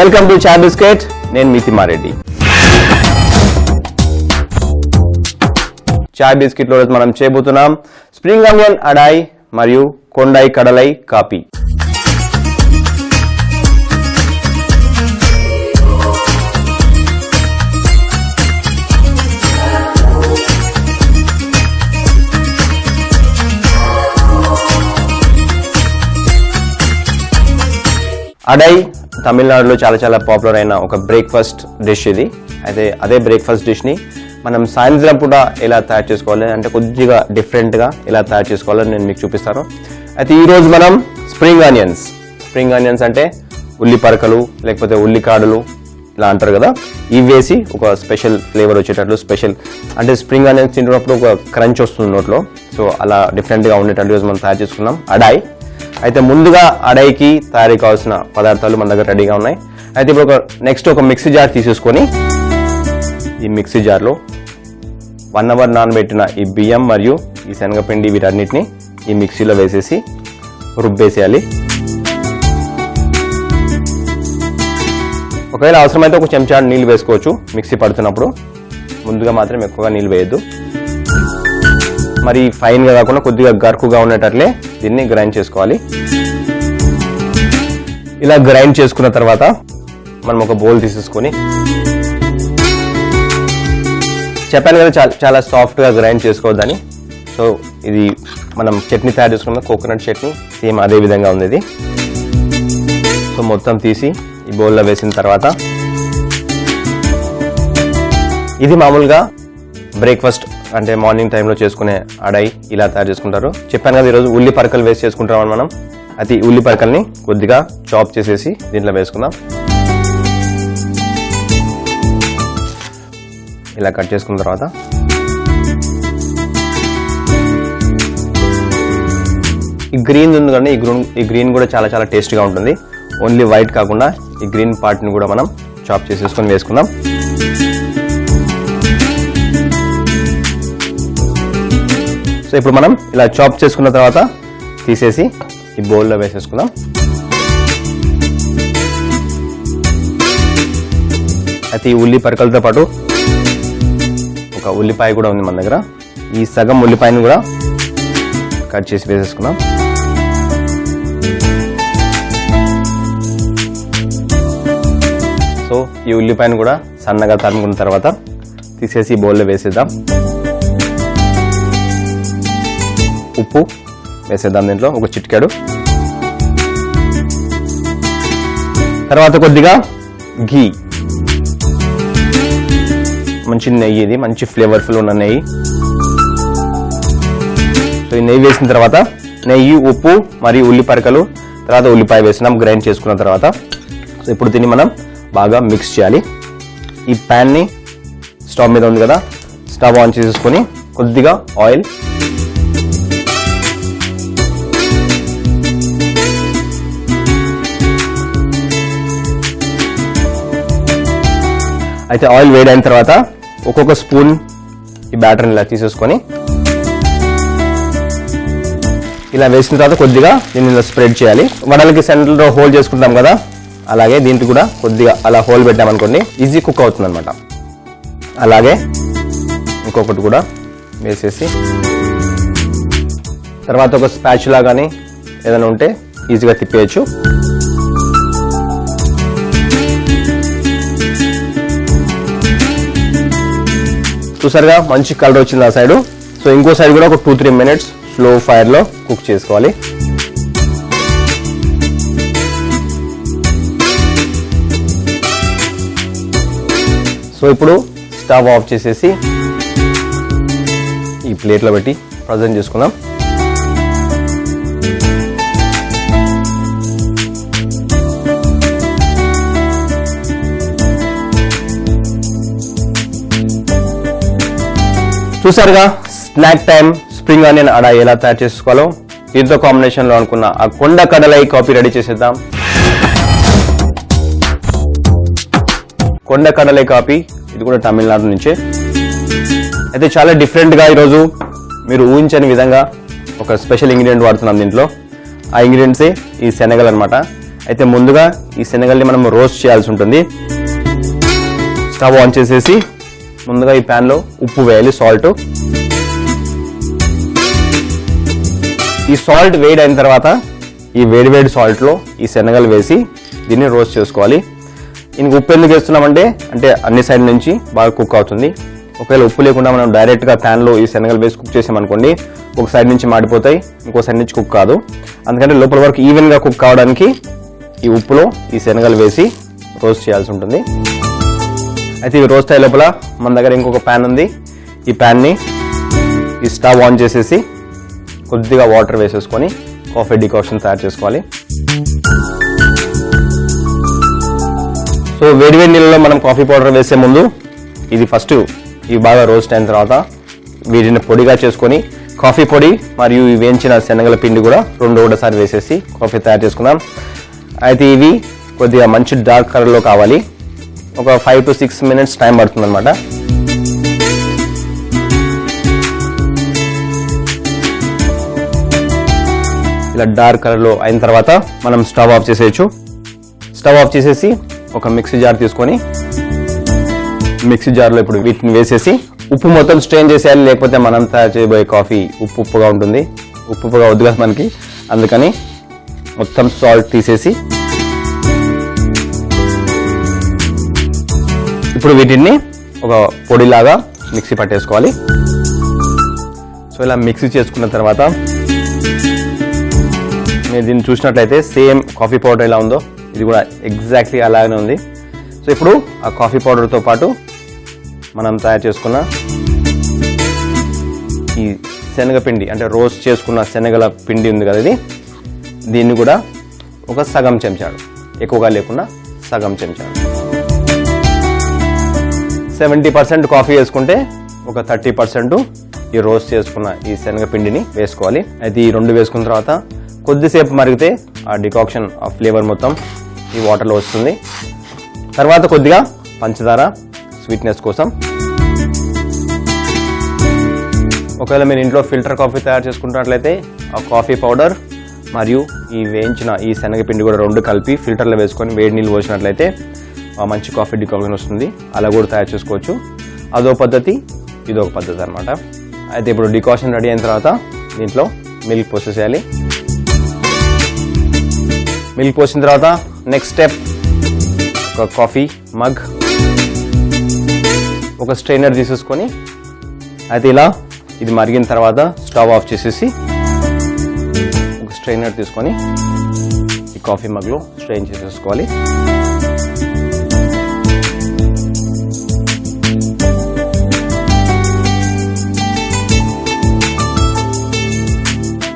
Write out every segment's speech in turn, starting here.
Welcome to chai biscuit. నేను మీ తిమ్మారెడ్డి. చాయ్ biscuit లో మనం చేయబోతున్నాం స్ప్రింగ్ ఆనియన్ అడాయ్ మరియు కొండై కడలై కాపీ. అడై తమిళనాడులో చాలా పాపులర్ అయిన ఒక బ్రేక్ఫాస్ట్ డిష్ ఇది. అయితే అదే బ్రేక్ఫాస్ట్ డిష్ని మనం సాయంత్రం పూట ఎలా తయారు చేసుకోవాలి అంటే కొద్దిగా డిఫరెంట్గా ఎలా తయారు చేసుకోవాలని నేను మీకు చూపిస్తాను. అయితే ఈరోజు మనం స్ప్రింగ్ ఆనియన్స్ అంటే ఉల్లి పరకలు లేకపోతే ఉల్లికాడలు ఇలా అంటారు కదా, ఇవి వేసి ఒక స్పెషల్ ఫ్లేవర్ వచ్చేటట్లు స్పెషల్ అంటే స్ప్రింగ్ ఆనియన్స్ తింటున్నప్పుడు ఒక క్రంచ్ వస్తుంది నోట్లో. సో అలా డిఫరెంట్గా ఉండేటట్లు ఈరోజు మనం తయారు చేసుకున్నాం అడాయ్. అయితే ముందుగా అడాయికి తయారీ కావాల్సిన పదార్థాలు మన దగ్గర రెడీగా ఉన్నాయి. అయితే ఇప్పుడు నెక్స్ట్ ఒక మిక్సీ జార్ తీసేసుకొని ఈ మిక్సీ జార్లో 1 అవర్ నానబెట్టిన ఈ బియ్యం మరియు ఈ శనగపిండి వీటన్నిటిని ఈ మిక్సీలో వేసేసి రుబ్బేసేయాలి. ఒకవేళ అవసరమైతే ఒక చెంచా నీళ్ళు వేసుకోవచ్చు మిక్సీ పడుతున్నప్పుడు. ముందుగా మాత్రం ఎక్కువగా నీళ్ళు వేయద్దు. మరి ఫైన్గా కాకుండా కొద్దిగా గరుకుగా ఉండేటట్లే దీన్ని గ్రైండ్ చేసుకోవాలి. ఇలా గ్రైండ్ చేసుకున్న తర్వాత మనం ఒక బౌల్ తీసేసుకొని, చెప్పాను కదా చాలా సాఫ్ట్గా గ్రైండ్ చేసుకోవద్దని. సో ఇది మనం చట్నీ తయారు చేసుకున్న కోకోనట్ చట్నీ సేమ్ అదే విధంగా ఉంది ఇది. సో మొత్తం తీసి ఈ బౌల్లో వేసిన తర్వాత ఇది మామూలుగా బ్రేక్ఫాస్ట్ అంటే మార్నింగ్ టైంలో చేసుకునే అడాయ్ ఇలా తయారు చేసుకుంటారు. చెప్పాను కదా ఈరోజు ఉల్లి పరకలు వేసి చేసుకుంటాం మనం. అది ఉల్లి పరకల్ని కొద్దిగా చాప్ చేసేసి దీంట్లో వేసుకుందాం. ఇలా కట్ చేసుకున్న తర్వాత ఈ గ్రీన్ ఉంది కానీ ఈ గ్రీన్ కూడా చాలా టేస్టీగా ఉంటుంది. ఓన్లీ వైట్ కాకుండా ఈ గ్రీన్ పార్ట్ని కూడా మనం చాప్ చేసేసుకొని వేసుకుందాం. సో ఇప్పుడు మనం ఇలా చాప్ చేసుకున్న తర్వాత తీసేసి ఈ బౌల్లో వేసేసుకుందాం. అయితే ఈ ఉల్లి పరకలతో పాటు ఒక ఉల్లిపాయ కూడా ఉంది మన దగ్గర. ఈ సగం ఉల్లిపాయను కూడా కట్ చేసి వేసేసుకుందాం. సో ఈ ఉల్లిపాయను కూడా సన్నగా తరుముకున్న తర్వాత తీసేసి ఈ బౌల్లో వేసేద్దాం. ఉప్పు వేసేద్దాం దీంట్లో ఒక చిటికెడు. తర్వాత కొద్దిగా ఘీ, మంచి నెయ్యి, ఇది మంచి ఫ్లేవర్ఫుల్ ఉన్న నెయ్యి. సో ఈ నెయ్యి వేసిన తర్వాత నెయ్యి, ఉప్పు మరియు ఉల్లి పరకలు, తర్వాత ఉల్లిపాయ వేసినాం గ్రైండ్ చేసుకున్న తర్వాత. సో ఇప్పుడు దీన్ని మనం బాగా మిక్స్ చేయాలి. ఈ ప్యాన్ని స్టవ్ మీద ఉంది కదా, స్టవ్ ఆన్ చేసేసుకొని కొద్దిగా ఆయిల్, అయితే ఆయిల్ వేడైన తర్వాత ఒక్కొక్క స్పూన్ ఈ బ్యాటర్ని ఇలా తీసేసుకొని ఇలా వేసిన తర్వాత కొద్దిగా దీన్ని ఇలా స్ప్రెడ్ చేయాలి. వడలకి సెంటర్లో హోల్ చేసుకుంటాం కదా, అలాగే దీనికి కూడా కొద్దిగా అలా హోల్ పెట్టామనుకోండి ఈజీ కుక్ అవుతుంది అనమాట. అలాగే ఇంకొకటి కూడా వేసేసి తర్వాత ఒక స్పాచులా కానీ ఏదైనా ఉంటే ఈజీగా తిప్పేయచ్చు. చూసారుగా మంచి కలర్ వచ్చింది ఆ సైడు. సో ఇంకో సైడ్ కూడా ఒక 2-3 మినిట్స్ స్లో ఫైర్లో కుక్ చేసుకోవాలి. సో ఇప్పుడు స్టవ్ ఆఫ్ చేసేసి ఈ ప్లేట్లో పెట్టి ప్రజెంట్ చేసుకుందాం. చూసారుగా స్నాక్ టైం స్ప్రింగ్ ఆనియన్ అడాయ్ ఎలా తయారు చేసుకోవాలో. దీంతో కాంబినేషన్లో అనుకున్న ఆ కొండ కడలై కాఫీ రెడీ చేసేద్దాం. కొండ కడలై కాఫీ ఇది కూడా తమిళనాడు నుంచే. అయితే చాలా డిఫరెంట్గా ఈరోజు మీరు ఊహించని విధంగా ఒక స్పెషల్ ఇంగ్రీడియంట్ వాడుతున్నాం దీంట్లో. ఆ ఇంగ్రీడియంట్సే ఈ శనగలు అనమాట. అయితే ముందుగా ఈ శనగల్ని మనం రోస్ట్ చేయాల్సి ఉంటుంది. స్టవ్ ఆన్ చేసేసి ముందుగా ఈ ప్యాన్లో ఉప్పు వేయాలి, సాల్ట్. ఈ సాల్ట్ వేడి అయిన తర్వాత ఈ వేడి సాల్ట్లో ఈ శనగలు వేసి దీన్ని రోస్ట్ చేసుకోవాలి. దీనికి ఉప్పు ఎందుకు వేస్తున్నామంటే అన్ని సైడ్ నుంచి బాగా కుక్ అవుతుంది. ఒకవేళ ఉప్పు లేకుండా మనం డైరెక్ట్గా ప్యాన్లో ఈ శనగలు వేసి కుక్ చేసామనుకోండి, ఒక సైడ్ నుంచి మాడిపోతాయి, ఇంకో సైడ్ నుంచి కుక్ కాదు. అందుకంటే లోపల వరకు ఈవెన్గా కుక్ కావడానికి ఈ ఉప్పులో ఈ శనగలు వేసి రోస్ట్ చేయాల్సి ఉంటుంది. అయితే ఇవి రోస్ట్ అయ్యే లోపల మన దగ్గర ఇంకొక ప్యాన్ ఉంది. ఈ ప్యాన్ని ఈ స్టవ్ ఆన్ చేసేసి కొద్దిగా వాటర్ వేసేసుకొని కాఫీ డికాక్షన్ తయారు చేసుకోవాలి. సో వేడి నీళ్ళలో మనం కాఫీ పౌడర్ వేసే ముందు ఇది ఫస్ట్ ఇవి బాగా రోస్ట్ అయిన తర్వాత వీటిని పొడిగా చేసుకొని కాఫీ పొడి మరియు ఈ వేయించిన శనగల పిండి కూడా ఒకసారి వేసేసి కాఫీ తయారు చేసుకుందాం. అయితే ఇవి కొద్దిగా మంచి డార్క్ కలర్లో కావాలి. ఒక 5 to 6 minutes టైం పడుతుంది అనమాట. ఇలా డార్క్ కలర్లో అయిన తర్వాత మనం స్టవ్ ఆఫ్ చేసేయచ్చు. స్టవ్ ఆఫ్ చేసేసి ఒక మిక్సీ జార్ తీసుకొని మిక్సీ జార్లో ఇప్పుడు వీటిని వేసేసి ఉప్పు మొత్తం స్ట్రెయిన్ చేసేయాలి. లేకపోతే మనం తయారు చేయబోయే కాఫీ ఉప్పుగా ఉంటుంది. ఉప్పుగా వద్దు కదా మనకి, అందుకని మొత్తం సాల్ట్ తీసేసి ఇప్పుడు వీటిని ఒక పొడిలాగా మిక్సీ పట్టేసుకోవాలి. సో ఇలా మిక్సీ చేసుకున్న తర్వాత మీరు దీన్ని చూసినట్లయితే సేమ్ కాఫీ పౌడర్ ఎలా ఉందో ఇది కూడా ఎగ్జాక్ట్లీ అలాగే ఉంది. సో ఇప్పుడు ఆ కాఫీ పౌడర్తో పాటు మనం తయారు చేసుకున్న ఈ శనగపిండి రోస్ట్ చేసుకున్న శనగల పిండి ఉంది కదా, దీన్ని కూడా ఒక సగం చెంచాడు, ఎక్కువగా లేకుండా సగం చెంచాడు. 70% కాఫీ వేసుకుంటే ఒక 30% ఈ రోస్ట్ చేసుకున్న ఈ శనగపిండిని వేసుకోవాలి. అయితే ఈ రెండు వేసుకున్న తర్వాత కొద్దిసేపు మరిగితే ఆ డికాక్షన్ ఆ ఫ్లేవర్ మొత్తం ఈ వాటర్లో వస్తుంది. తర్వాత కొద్దిగా పంచదార స్వీట్నెస్ కోసం. ఒకవేళ మీరు ఇంట్లో ఫిల్టర్ కాఫీ తయారు చేసుకుంటున్నట్లయితే ఆ కాఫీ పౌడర్ మరియు ఈ వేయించిన ఈ శనగపిండి కూడా రెండు కలిపి ఫిల్టర్లో వేసుకొని వేడి నీళ్ళు పోసినట్లయితే మంచి కాఫీ డికాక్షన్ వస్తుంది. అలా కూడా తయారు చేసుకోవచ్చు. అదో పద్ధతి, ఇదొక పద్ధతి అనమాట. అయితే ఇప్పుడు డికాక్షన్ రెడీ అయిన తర్వాత దీంట్లో మిల్క్ పోసేసేయాలి. మిల్క్ పోసిన తర్వాత నెక్స్ట్ స్టెప్ ఒక కాఫీ మగ్, ఒక స్ట్రైనర్ తీసేసుకొని అయితే ఇలా ఇది మరిగిన తర్వాత స్టవ్ ఆఫ్ చేసేసి ఒక స్ట్రైనర్ తీసుకొని ఈ కాఫీ మగ్లో స్ట్రెయిన్ చేసేసుకోవాలి.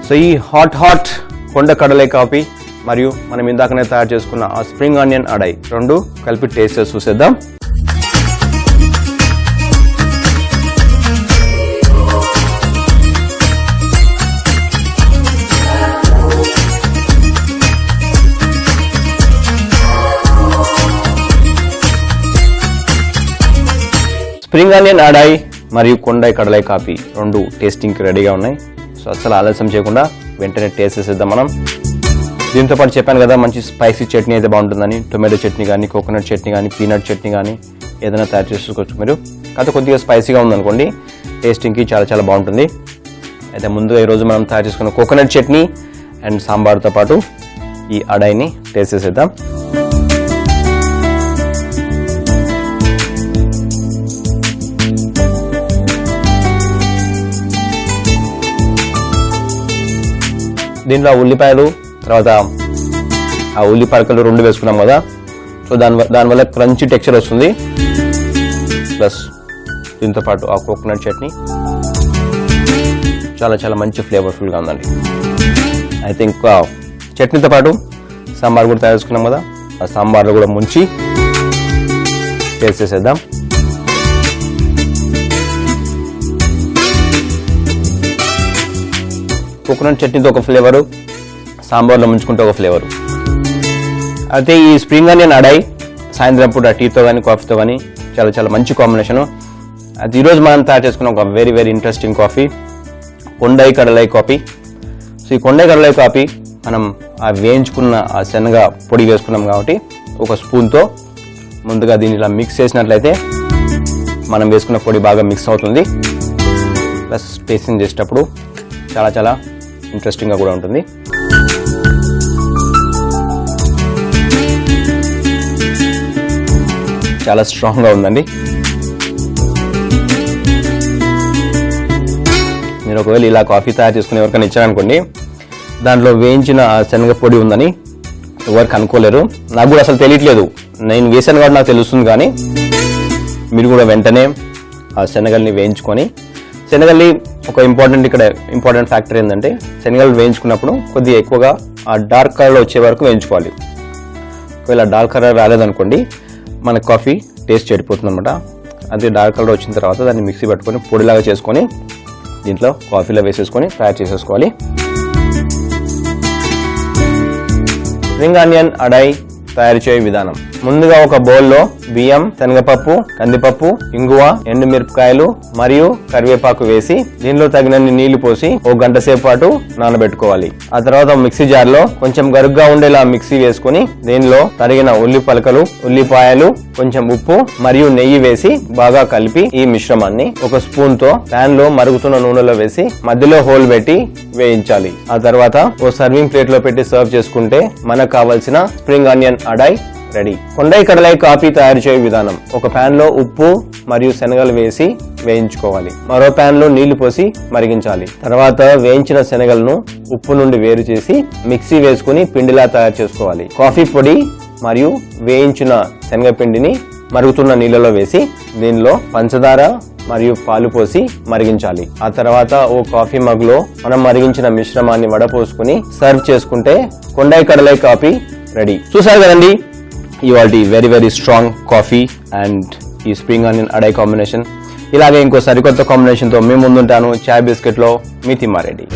సో ఈ హాట్ కొండ కడలై కాఫీ మరియు మనం ఇందాకనే తయారు చేసుకున్న ఆ స్ప్రింగ్ ఆనియన్ అడై రెండు కలిపి టేస్ట్ చేసి చూసేద్దాం. స్ప్రింగ్ ఆనియన్ అడై మరియు కొండై కడలై కాఫీ రెండు టేస్టింగ్కి రెడీగా ఉన్నాయి. సో అసలు ఆలస్యం చేయకుండా వెంటనే టేస్ట్ చేసేద్దాం మనం. దీంతో పాటు చెప్పాను కదా మంచి స్పైసీ చట్నీ అయితే బాగుంటుందని. టొమాటో చట్నీ కానీ, కోకోనట్ చట్నీ కానీ, పీనట్ చట్నీ కానీ ఏదైనా తయారు చేసుకోవచ్చు మీరు. కాకపోతే కొద్దిగా స్పైసీగా ఉందనుకోండి, టేస్టింగ్కి చాలా బాగుంటుంది. అయితే ముందుగా ఈరోజు మనం తయారు చేసుకున్న కోకోనట్ చట్నీ అండ్ సాంబార్తో పాటు ఈ అడైని టేస్ట్ చేసేద్దాం. దీంట్లో ఉల్లిపాయలు, తర్వాత ఆ ఉల్లి పరకలు రెండు వేసుకున్నాం కదా, సో దానివల్ల క్రంచీ టెక్స్చర్ వస్తుంది. ప్లస్ దీంతో పాటు ఆ కోకోనట్ చట్నీ చాలా మంచి ఫ్లేవర్ఫుల్గా ఉందండి. అయితే ఇంకా చట్నీతో పాటు సాంబార్ కూడా తయారు చేసుకున్నాం కదా, ఆ సాంబార్లో కూడా ముంచి టేస్ట్ చేసేద్దాం. కోకోనట్ చట్నీతో ఒక ఫ్లేవరు, సాంబార్లో ముంచుకుంటే ఒక ఫ్లేవరు. అయితే ఈ స్ప్రింగ్ ఆనియన్ అడై సాయంత్రం పూట టీతో కానీ కాఫీతో కానీ చాలా మంచి కాంబినేషను. అది ఈరోజు మనం తయారు చేసుకున్న ఒక వెరీ ఇంట్రెస్టింగ్ కాఫీ కొండై కడలై కాఫీ. సో ఈ కొండై కడలై కాఫీ మనం ఆ వేయించుకున్న ఆ శనగ పొడి వేసుకున్నాం కాబట్టి ఒక స్పూన్తో ముందుగా దీన్ని ఇలా మిక్స్ చేసినట్లయితే మనం వేసుకున్న పొడి బాగా మిక్స్ అవుతుంది. ప్లస్ టేస్టింగ్ చేసేటప్పుడు చాలా చాలా ఇంట్రెస్టింగ్గా కూడా ఉంటుంది. చాలా స్ట్రాంగ్గా ఉందండి. మీరు ఒకవేళ ఇలా కాఫీ తయారు చేసుకుని ఎవరికైనా ఇచ్చారనుకోండి, దాంట్లో వేయించిన శనగ పొడి ఉందని ఎవరికి అనుకోలేరు. నాకు కూడా అసలు తెలియట్లేదు, నేను వేసాను కాబట్టి నాకు తెలుస్తుంది. కానీ మీరు కూడా వెంటనే ఆ శనగల్ని వేయించుకొని, శనగల్ని ఒక ఇంపార్టెంట్ ఫ్యాక్టర్ ఏంటంటే శనగలు వేయించుకున్నప్పుడు కొద్దిగా ఎక్కువగా ఆ డార్క్ కలర్ వచ్చే వరకు వేయించుకోవాలి. ఒకవేళ డార్క్ కలర్ రాలేదనుకోండి మన కాఫీ టేస్ట్ చెడిపోతుంది అనమాట. అదే డార్క్ కలర్ వచ్చిన తర్వాత దాన్ని మిక్సీ పట్టుకొని పొడిలాగా చేసుకొని దీంట్లో కాఫీలో వేసేసుకొని తయారు చేసేసుకోవాలి. స్ప్రింగ్ ఆనియన్ అడై తయారు చేయ విధానం. ముందుగా ఒక బౌల్లో బియ్యం, శనగపప్పు, కందిపప్పు, ఇంగువ, ఎండుమిరపకాయలు మరియు కరివేపాకు వేసి దీనిలో తగినన్ని నీళ్లు పోసి 1 గంట సేపు పాటు నానబెట్టుకోవాలి. ఆ తర్వాత మిక్సీ జార్ లో కొంచెం గరుగ్గా ఉండేలా మిక్సీ వేసుకుని దీనిలో తరిగిన ఉల్లి పలకలు, ఉల్లిపాయలు, కొంచెం ఉప్పు మరియు నెయ్యి వేసి బాగా కలిపి ఈ మిశ్రమాన్ని ఒక స్పూన్ తో ప్యాన్ లో మరుగుతున్న నూనెలో వేసి మధ్యలో హోల్ పెట్టి వేయించాలి. ఆ తర్వాత ఓ సర్వింగ్ ప్లేట్ లో పెట్టి సర్వ్ చేసుకుంటే మనకు కావాల్సిన స్ప్రింగ్ ఆనియన్ అడై రెడీ. కొండై కడలై కాఫీ తయారు చేయ విధానం. ఒక ప్యాన్ లో ఉప్పు మరియు శనగలు వేసి వేయించుకోవాలి. మరో ప్యాన్ లో నీళ్లు పోసి మరిగించాలి. తర్వాత వేయించిన శనగలను ఉప్పు నుండి వేరు చేసి మిక్సీ వేసుకుని పిండిలా తయారు చేసుకోవాలి. కాఫీ పొడి మరియు వేయించిన శనగపిండిని మరుగుతున్న నీళ్ళలో వేసి దీనిలో పంచదార మరియు పాలు పోసి మరిగించాలి. ఆ తర్వాత ఓ కాఫీ మగ్ లో మనం మరిగించిన మిశ్రమాన్ని వడపోసుకుని సర్వ్ చేసుకుంటే కొండై కడలై కాఫీ రెడీ. చూసారు కదండి ఇవాల్టి వెరీ స్ట్రాంగ్ కాఫీ అండ్ ఈ స్ప్రింగ్ ఆనియన్ అడై కాంబినేషన్. ఇలాగే ఇంకో సరికొత్త కాంబినేషన్తో మేము ముందుంటాను. చాయ్ బిస్కెట్లో మీ తిమ్మారెడ్డి.